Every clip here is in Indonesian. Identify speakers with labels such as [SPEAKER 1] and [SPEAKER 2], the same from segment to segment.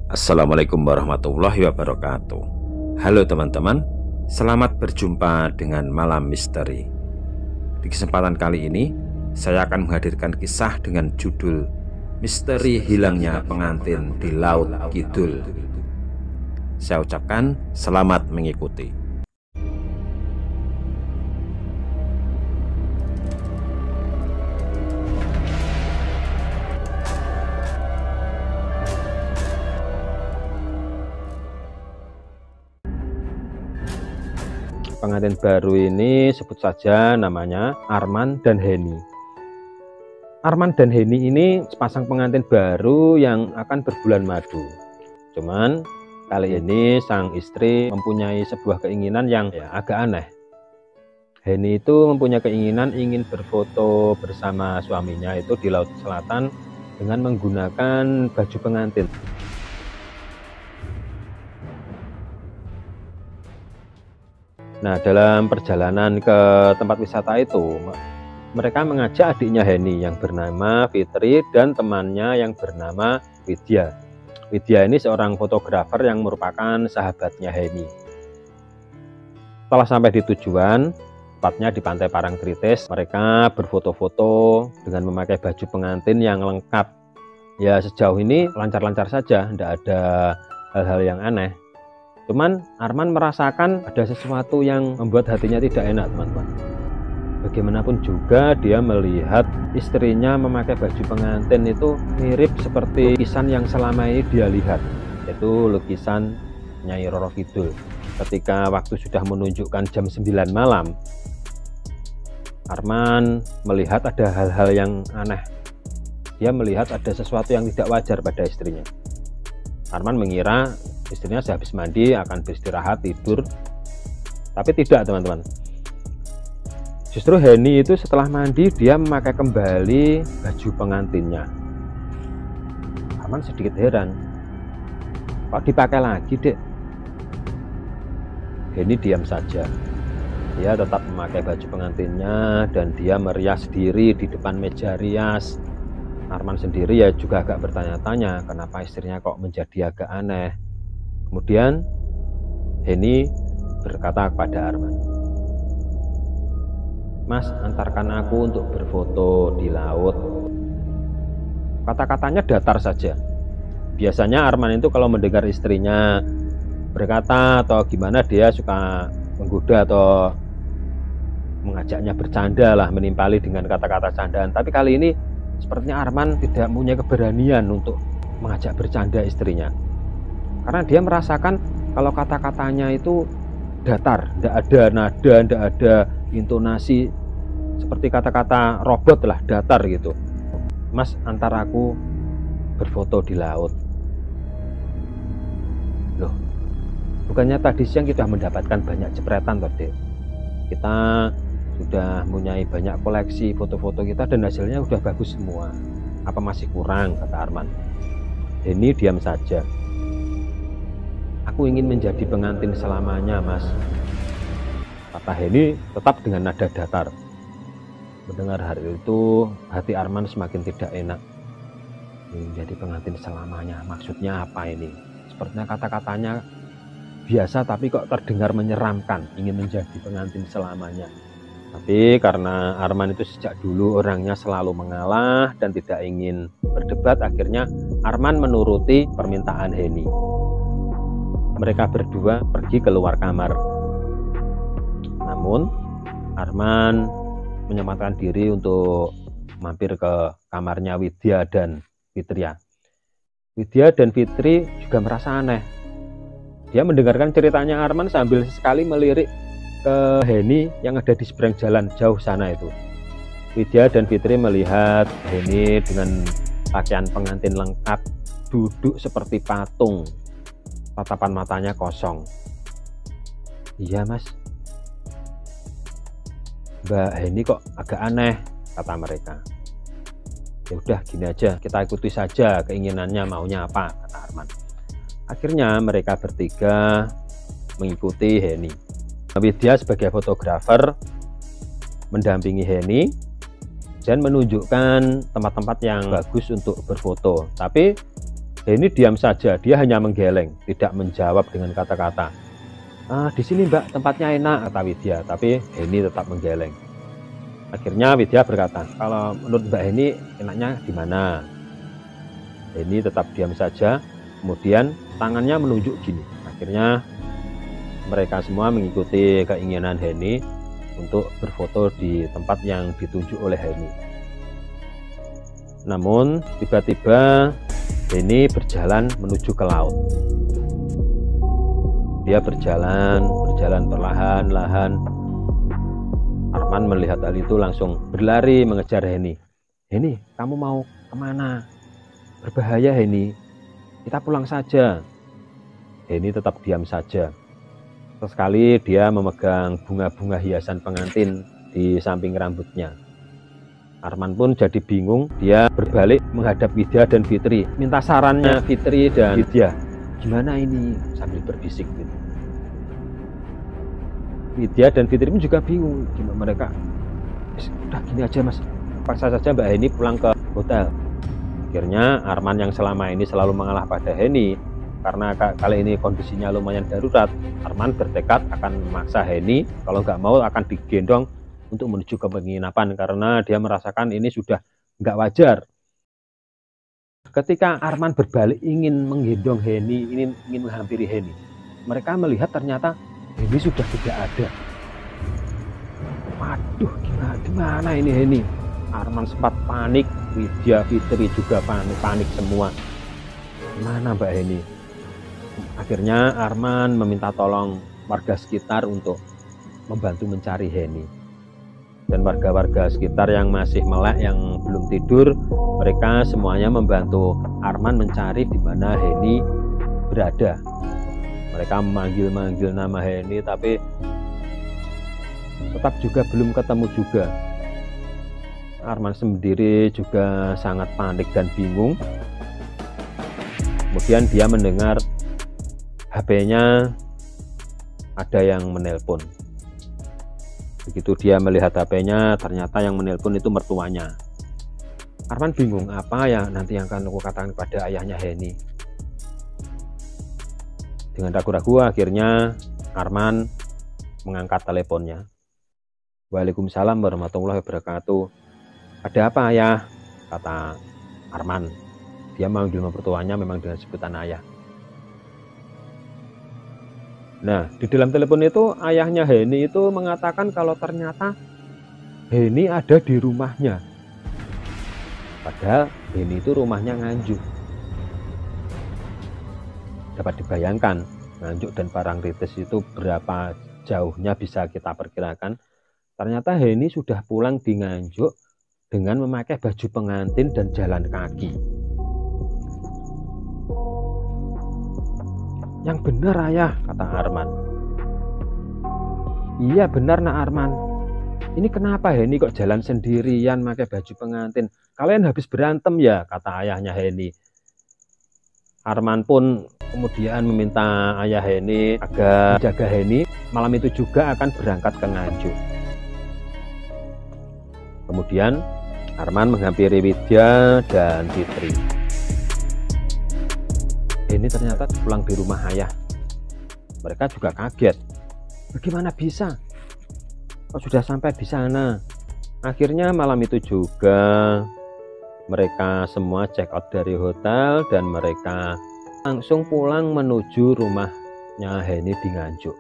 [SPEAKER 1] Assalamualaikum warahmatullahi wabarakatuh. Halo teman-teman, selamat berjumpa dengan Malam Misteri. Di kesempatan kali ini, saya akan menghadirkan kisah dengan judul Misteri Hilangnya Pengantin di Laut Kidul. Saya ucapkan selamat mengikuti.
[SPEAKER 2] Pengantin baru ini sebut saja namanya Arman dan Henny. Arman dan Henny ini sepasang pengantin baru yang akan berbulan madu. Cuman kali ini sang istri mempunyai sebuah keinginan yang agak aneh. Henny itu mempunyai keinginan ingin berfoto bersama suaminya itu di Laut Selatan dengan menggunakan baju pengantin. Nah, dalam perjalanan ke tempat wisata itu, mereka mengajak adiknya Henny yang bernama Fitri dan temannya yang bernama Widya. Widya ini seorang fotografer yang merupakan sahabatnya Henny. Setelah sampai di tujuan, tepatnya di Pantai Parangtritis, mereka berfoto-foto dengan memakai baju pengantin yang lengkap. Ya, sejauh ini lancar-lancar saja, tidak ada hal-hal yang aneh. Cuman Arman merasakan ada sesuatu yang membuat hatinya tidak enak, teman-teman. Bagaimanapun juga dia melihat istrinya memakai baju pengantin itu mirip seperti lukisan yang selama ini dia lihat, yaitu lukisan Nyai Roro Kidul. Ketika waktu sudah menunjukkan jam 9 malam, Arman melihat ada hal-hal yang aneh. Dia melihat ada sesuatu yang tidak wajar pada istrinya. Arman mengira istrinya sehabis mandi akan beristirahat tidur, tapi tidak, teman-teman. Justru Henny itu setelah mandi dia memakai kembali baju pengantinnya. Arman sedikit heran, kok dipakai lagi, dek? Henny diam saja. Dia tetap memakai baju pengantinnya dan dia merias diri di depan meja rias. Arman sendiri ya juga agak bertanya-tanya kenapa istrinya kok menjadi agak aneh. Kemudian Henny berkata kepada Arman, "Mas, antarkan aku untuk berfoto di laut." Kata-katanya datar saja. Biasanya Arman itu kalau mendengar istrinya berkata atau gimana, dia suka menggoda atau mengajaknya bercanda lah, menimpali dengan kata-kata candaan. Tapi kali ini sepertinya Arman tidak punya keberanian untuk mengajak bercanda istrinya. Karena dia merasakan kalau kata-katanya itu datar, tidak ada nada, tidak ada intonasi, seperti kata-kata robot lah, datar gitu. "Mas, antar aku berfoto di laut." Loh, bukannya tadi siang kita mendapatkan banyak jepretan toh, Dek? Kita sudah mempunyai banyak koleksi foto-foto kita dan hasilnya sudah bagus semua. Apa masih kurang, kata Arman. Henny diam saja. "Aku ingin menjadi pengantin selamanya, Mas," kata Henny tetap dengan nada datar. Mendengar hal itu, hati Arman semakin tidak enak. Menjadi pengantin selamanya, maksudnya apa ini? Sepertinya kata-katanya biasa tapi kok terdengar menyeramkan, ingin menjadi pengantin selamanya. Tapi karena Arman itu sejak dulu orangnya selalu mengalah dan tidak ingin berdebat, akhirnya Arman menuruti permintaan Henny. Mereka berdua pergi keluar kamar. Namun Arman menyempatkan diri untuk mampir ke kamarnya Widya dan Fitri. Widya dan Fitri juga merasa aneh. Dia mendengarkan ceritanya Arman sambil sekali melirik ke Henny yang ada di seberang jalan jauh sana itu. Widya dan Fitri melihat Henny dengan pakaian pengantin lengkap, duduk seperti patung, tatapan matanya kosong. "Iya, Mas, Mbak Henny kok agak aneh," kata mereka. "Ya udah, gini aja, kita ikuti saja keinginannya, maunya apa," kata Arman. Akhirnya mereka bertiga mengikuti Henny. Widya sebagai fotografer mendampingi Henny dan menunjukkan tempat-tempat yang bagus untuk berfoto. Tapi Heni diam saja, dia hanya menggeleng, tidak menjawab dengan kata-kata. Di sini Mbak, tempatnya enak, kata Widya, tapi Heni tetap menggeleng. Akhirnya Widya berkata, kalau menurut Mbak Heni enaknya di mana? Heni tetap diam saja, kemudian tangannya menunjuk gini. Akhirnya mereka semua mengikuti keinginan Heni untuk berfoto di tempat yang ditunjuk oleh Heni. Namun tiba-tiba Heni berjalan menuju ke laut. Dia berjalan perlahan-lahan. Arman melihat hal itu langsung berlari mengejar Heni. Heni, kamu mau kemana? Berbahaya Heni, kita pulang saja. Heni tetap diam saja. Sesekali dia memegang bunga-bunga hiasan pengantin di samping rambutnya. Arman pun jadi bingung, dia berbalik menghadap Widya dan Fitri, minta sarannya Fitri dan Widya. Gimana ini? Sambil berbisik gitu. Widya dan Fitri pun juga bingung, gimana mereka. Udah gini aja Mas, paksa saja Mbak Heni pulang ke hotel. Akhirnya Arman yang selama ini selalu mengalah pada Heni, karena kali ini kondisinya lumayan darurat, Arman bertekad akan memaksa Heni, kalau nggak mau akan digendong untuk menuju ke penginapan, karena dia merasakan ini sudah nggak wajar. Ketika Arman berbalik ingin menggendong Heni, ingin menghampiri Heni, mereka melihat ternyata Heni sudah tidak ada. Waduh, gimana ini Heni? Arman sempat panik, Widya, Fitri juga panik semua. Mana Mbak Heni? Akhirnya Arman meminta tolong warga sekitar untuk membantu mencari Heni. Dan warga-warga sekitar yang masih melek, yang belum tidur, mereka semuanya membantu Arman mencari di mana Heni berada. Mereka memanggil nama Heni, tapi tetap juga belum ketemu juga. Arman sendiri juga sangat panik dan bingung. Kemudian dia mendengar HP-nya ada yang menelpon. Begitu dia melihat HP-nya, ternyata yang menelpon itu mertuanya. Arman bingung, apa ya nanti yang akan aku katakan kepada ayahnya Heni. Dengan ragu-ragu akhirnya Arman mengangkat teleponnya. Waalaikumsalam warahmatullahi wabarakatuh. Ada apa ayah? Kata Arman. Dia memanggil mertuanya memang dengan sebutan ayah. Nah, di dalam telepon itu ayahnya Heni itu mengatakan kalau ternyata Heni ada di rumahnya. Padahal Heni itu rumahnya Nganjuk. Dapat dibayangkan Nganjuk dan Parangtritis itu berapa jauhnya bisa kita perkirakan. Ternyata Heni sudah pulang di Nganjuk dengan memakai baju pengantin dan jalan kaki. Yang benar ayah, kata Arman. Iya benar nak Arman. Ini kenapa Heni kok jalan sendirian pakai baju pengantin? Kalian habis berantem ya, kata ayahnya Heni. Arman pun kemudian meminta ayah Heni agar jaga Heni. Malam itu juga akan berangkat ke Nganjuk. Kemudian Arman menghampiri Widya dan Fitri. Heni ternyata pulang di rumah ayah. Mereka juga kaget. Bagaimana bisa? Kok sudah sampai di sana? Akhirnya malam itu juga mereka semua check out dari hotel dan mereka langsung pulang menuju rumahnya Heni di Nganjuk.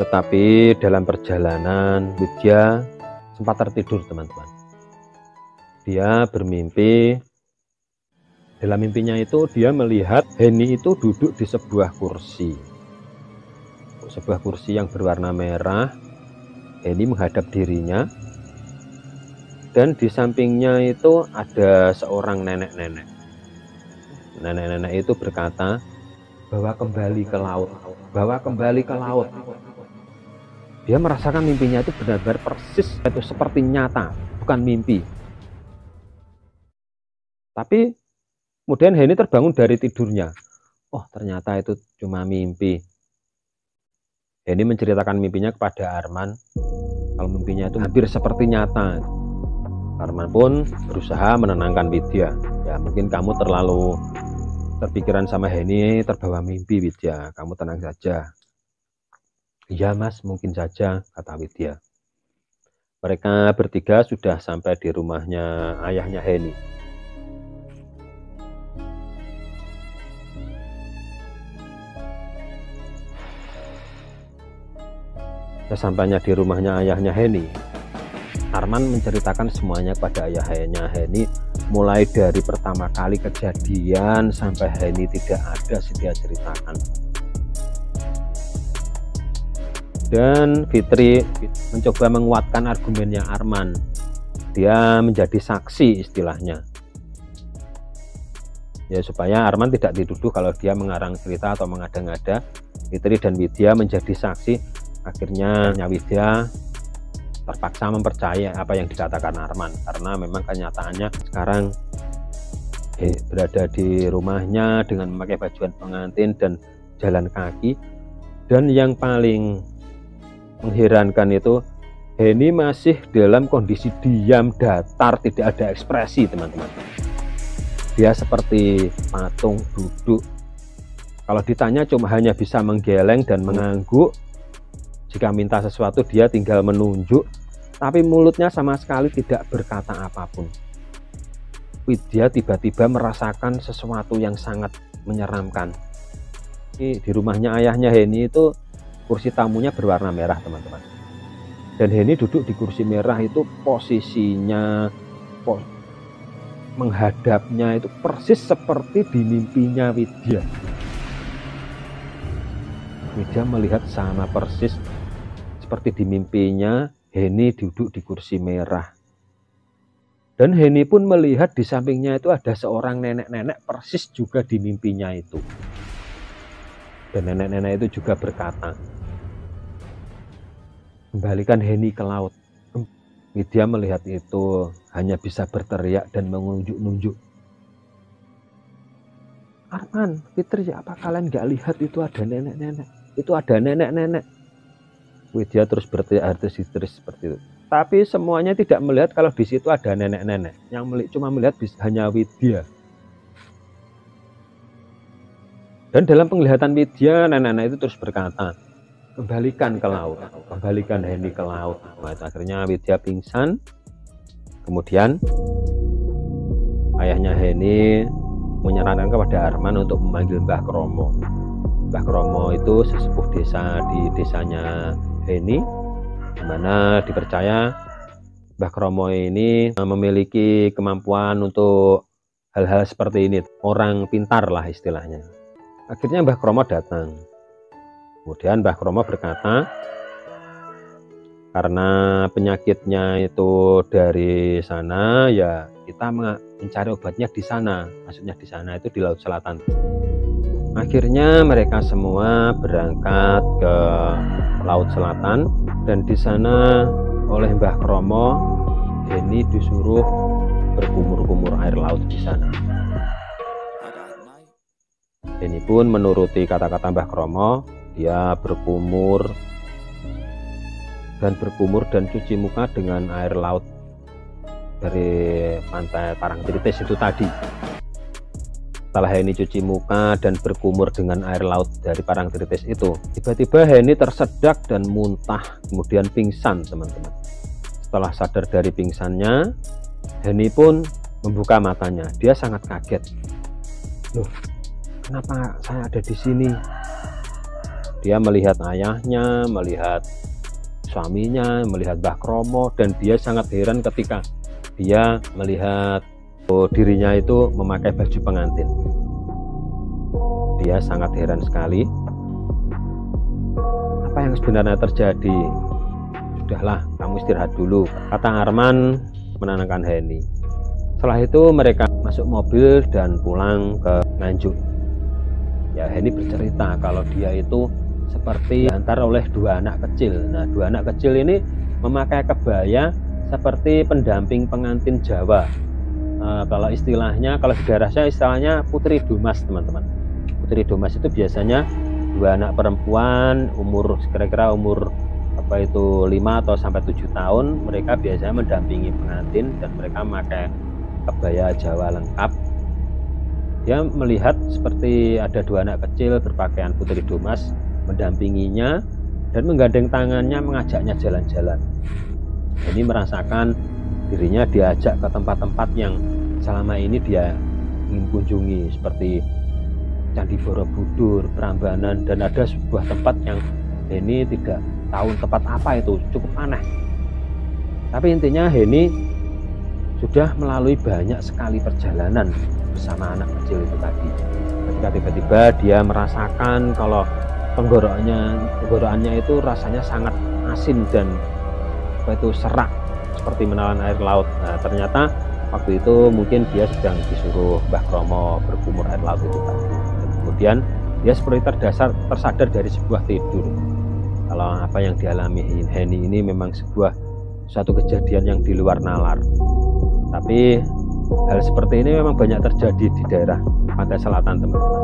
[SPEAKER 2] Tetapi dalam perjalanan Widya sempat tertidur teman-teman. Dia bermimpi. Dalam mimpinya itu dia melihat Heni itu duduk di sebuah kursi. Sebuah kursi yang berwarna merah. Heni menghadap dirinya. Dan di sampingnya itu ada seorang nenek-nenek. Nenek-nenek itu berkata, "Bawa kembali ke laut, bawa kembali ke laut." Dia merasakan mimpinya itu benar-benar persis, itu seperti nyata, bukan mimpi. Tapi kemudian Heni terbangun dari tidurnya. Oh, ternyata itu cuma mimpi. Heni menceritakan mimpinya kepada Arman. Kalau mimpinya itu hampir seperti nyata. Arman pun berusaha menenangkan Widya. Ya mungkin kamu terlalu terpikiran sama Heni, terbawa mimpi Widya. Kamu tenang saja. Iya Mas, mungkin saja, kata Widya. Mereka bertiga sudah sampai di rumahnya ayahnya Heni. Sesampainya di rumahnya ayahnya Heni, Arman menceritakan semuanya kepada ayahnya Heni, mulai dari pertama kali kejadian sampai Heni tidak ada dia ceritakan. Dan Fitri mencoba menguatkan argumennya Arman. Dia menjadi saksi istilahnya. Ya supaya Arman tidak dituduh kalau dia mengarang cerita atau mengada-ngada. Fitri dan Widya menjadi saksi. Akhirnya Widya terpaksa mempercayai apa yang dikatakan Arman, karena memang kenyataannya sekarang berada di rumahnya dengan memakai bajuan pengantin dan jalan kaki. Dan yang paling mengherankan itu Heni masih dalam kondisi diam, datar, tidak ada ekspresi teman-teman. Dia seperti patung duduk. Kalau ditanya cuma hanya bisa menggeleng dan mengangguk. Jika minta sesuatu dia tinggal menunjuk, tapi mulutnya sama sekali tidak berkata apapun. Widya tiba-tiba merasakan sesuatu yang sangat menyeramkan. Di rumahnya ayahnya Heni itu kursi tamunya berwarna merah teman-teman. Dan Heni duduk di kursi merah itu posisinya menghadapnya itu persis seperti di mimpinya Widya. Widya melihat sama persis seperti di mimpinya Heni duduk di kursi merah. Dan Heni pun melihat di sampingnya itu ada seorang nenek-nenek persis juga di mimpinya itu. Dan nenek-nenek itu juga berkata, "Kembalikan Heni ke laut." Widya melihat itu hanya bisa berteriak dan menunjuk-nunjuk. "Arman, Fitri, apa kalian nggak lihat itu ada nenek-nenek? Itu ada nenek-nenek." Widya terus berteriak histeris seperti itu. Tapi semuanya tidak melihat kalau di situ ada nenek-nenek. Yang cuma melihat hanya Widya. Dan dalam penglihatan Widya, nenek-nenek itu terus berkata, "Kembalikan ke laut, kembalikan Heni ke laut." Nah, akhirnya Widya pingsan. Kemudian ayahnya Heni menyarankan kepada Arman untuk memanggil Mbah Kromo. Mbah Kromo itu sesepuh desa di desanya Heni, di mana dipercaya Mbah Kromo ini memiliki kemampuan untuk hal-hal seperti ini, orang pintar lah istilahnya. Akhirnya Mbah Kromo datang. Kemudian Mbah Kromo berkata, karena penyakitnya itu dari sana, ya kita mencari obatnya di sana. Maksudnya di sana itu di Laut Selatan. Akhirnya mereka semua berangkat ke Laut Selatan, dan di sana oleh Mbah Kromo, Heni disuruh berkumur-kumur air laut di sana. Heni pun menuruti kata-kata Mbah Kromo. Dia berkumur dan cuci muka dengan air laut dari pantai Parangtritis itu tadi. Setelah Heni cuci muka dan berkumur dengan air laut dari Parangtritis itu, tiba-tiba Heni tersedak dan muntah, kemudian pingsan teman-teman. Setelah sadar dari pingsannya, Heni pun membuka matanya. Dia sangat kaget. "Loh, kenapa saya ada di sini?" Dia melihat ayahnya, melihat suaminya, melihat Mbah Kromo, dan dia sangat heran ketika dia melihat dirinya itu memakai baju pengantin. Dia sangat heran sekali. Apa yang sebenarnya terjadi? "Sudahlah, kamu istirahat dulu," kata Arman menenangkan Heni. Setelah itu mereka masuk mobil dan pulang ke Nganjuk. Ya, Heni bercerita kalau dia itu seperti diantar oleh dua anak kecil. Nah, dua anak kecil ini memakai kebaya seperti pendamping pengantin Jawa. Kalau istilahnya, kalau di daerah saya istilahnya putri dumas teman-teman. Putri dumas itu biasanya dua anak perempuan umur kira-kira umur 5 atau sampai 7 tahun. Mereka biasanya mendampingi pengantin dan mereka memakai kebaya Jawa lengkap Dia melihat seperti ada dua anak kecil berpakaian putri domas mendampinginya dan menggandeng tangannya mengajaknya jalan-jalan. Ini merasakan dirinya diajak ke tempat-tempat yang selama ini dia ingin kunjungi, seperti Candi Borobudur, Prambanan, dan ada sebuah tempat yang Heni tidak tahu tempat apa itu, cukup aneh. Tapi intinya Heni sudah melalui banyak sekali perjalanan bersama anak kecil itu tadi. Ketika tiba-tiba dia merasakan kalau tenggorokannya itu rasanya sangat asin dan serak seperti menelan air laut. Nah, ternyata waktu itu mungkin dia sedang disuruh Mbah Kromo berkumur air laut itu tadi. Dan kemudian dia seperti tersadar dari sebuah tidur. Kalau apa yang dialami Heni ini memang suatu kejadian yang di luar nalar. Tapi hal seperti ini memang banyak terjadi di daerah pantai selatan, teman-teman.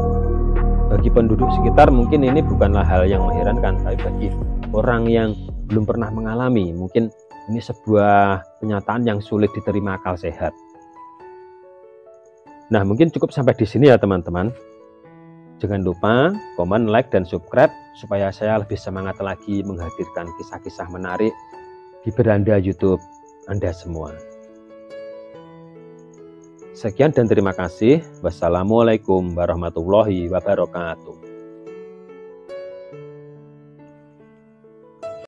[SPEAKER 2] Bagi penduduk sekitar mungkin ini bukanlah hal yang mengherankan, tapi bagi orang yang belum pernah mengalami, mungkin ini sebuah kenyataan yang sulit diterima akal sehat. Nah, mungkin cukup sampai di sini ya, teman-teman. Jangan lupa komen, like, dan subscribe supaya saya lebih semangat lagi menghadirkan kisah-kisah menarik di beranda YouTube Anda semua. Sekian dan terima kasih. Wassalamualaikum warahmatullahi wabarakatuh.